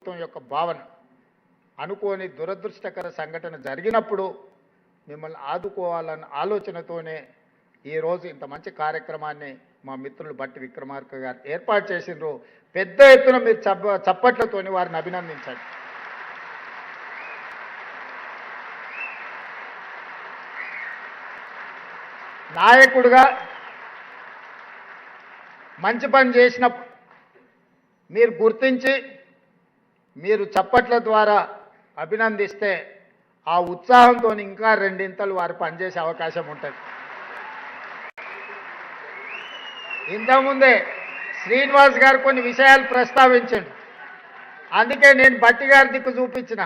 ప్రభుత్వం యొక్క భావన. అనుకోని దురదృష్టకర సంఘటన జరిగినప్పుడు మిమ్మల్ని ఆదుకోవాలన్న ఆలోచనతోనే ఈరోజు ఇంత మంచి కార్యక్రమాన్ని మా మిత్రులు బట్టి విక్రమార్క గారు ఏర్పాటు చేసిండ్రు. పెద్ద ఎత్తున మీరు చప్పట్లతోని వారిని అభినందించండి. నాయకుడిగా మంచి పని చేసినప్పుడు మీరు గుర్తించి మీరు చప్పట్ల ద్వారా అభినందిస్తే ఆ ఉత్సాహంతో ఇంకా రెండింతలు వారు పనిచేసే అవకాశం ఉంటుంది. ఇంతకుముందే శ్రీనివాస్ గారు కొన్ని విషయాలు ప్రస్తావించండి. అందుకే నేను బట్టి గారి దిక్కు చూపించిన.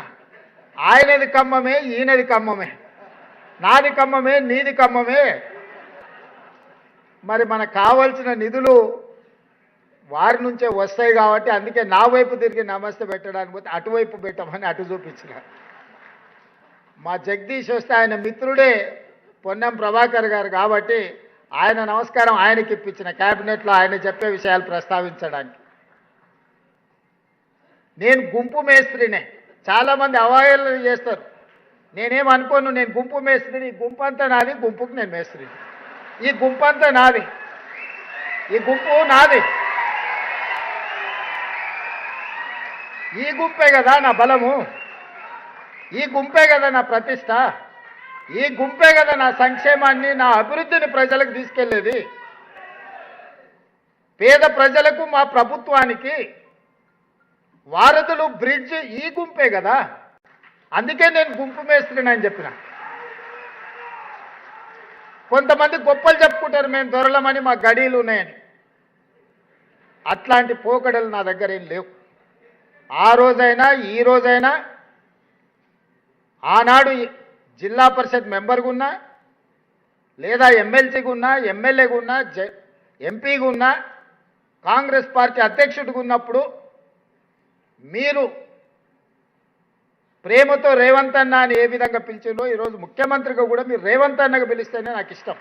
ఆయనది ఖమ్మమే, ఈయనది ఖమ్మమే, నాది ఖమ్మమే, నీది ఖమ్మమే. మరి మనకు కావాల్సిన నిధులు వారి నుంచే వస్తాయి కాబట్టి అందుకే నా వైపు తిరిగి నమస్తే పెట్టడానికి పోతే అటువైపు పెట్టమని అటు చూపించిన. మా జగదీష్ వస్తే ఆయన మిత్రుడే పొన్నం ప్రభాకర్ గారు కాబట్టి ఆయన నమస్కారం ఆయనకి ఇప్పించిన క్యాబినెట్లో ఆయన చెప్పే విషయాలు ప్రస్తావించడానికి. నేను గుంపు మేస్త్రినే. చాలామంది అవహేళన చేస్తారు. నేనేమనుకోను, నేను గుంపు మేస్త్రిని. ఈ గుంపు అంతా నాది, గుంపుకు నేను మేస్త్రిని. ఈ గుంపు అంతా నాది, ఈ గుంపు నాది. ఈ గుంపే కదా నా బలము, ఈ గుంపే కదా నా ప్రతిష్ట, ఈ గుంపే కదా నా సంక్షేమాన్ని, నా అభివృద్ధిని ప్రజలకు తీసుకెళ్లేది. పేద ప్రజలకు మా ప్రభుత్వానికి వారధులు బ్రిడ్జ్ ఈ గుంపే కదా. అందుకే నేను గుంపు మేస్త్రిని అని చెప్పిన. కొంతమంది గొప్పలు చెప్పుకుంటారు, మేము దొరలమని, మా గడీలు ఉన్నాయని. అట్లాంటి పోకడలు నా దగ్గర ఏం లేవు. ఆ రోజైనా ఈ రోజైనా ఆనాడు జిల్లా పరిషత్ మెంబర్గా ఉన్నా, లేదా ఎమ్మెల్సీగా ఉన్నా, ఎమ్మెల్యేగా ఉన్నా, ఎంపీగా ఉన్నా, కాంగ్రెస్ పార్టీ అధ్యక్షుడిగా ఉన్నప్పుడు మీరు ప్రేమతో రేవంత్ అన్న అని ఏ విధంగా పిలిచిందో ఈరోజు ముఖ్యమంత్రిగా కూడా మీరు రేవంత్ అన్నగా పిలిస్తేనే నాకు ఇష్టం.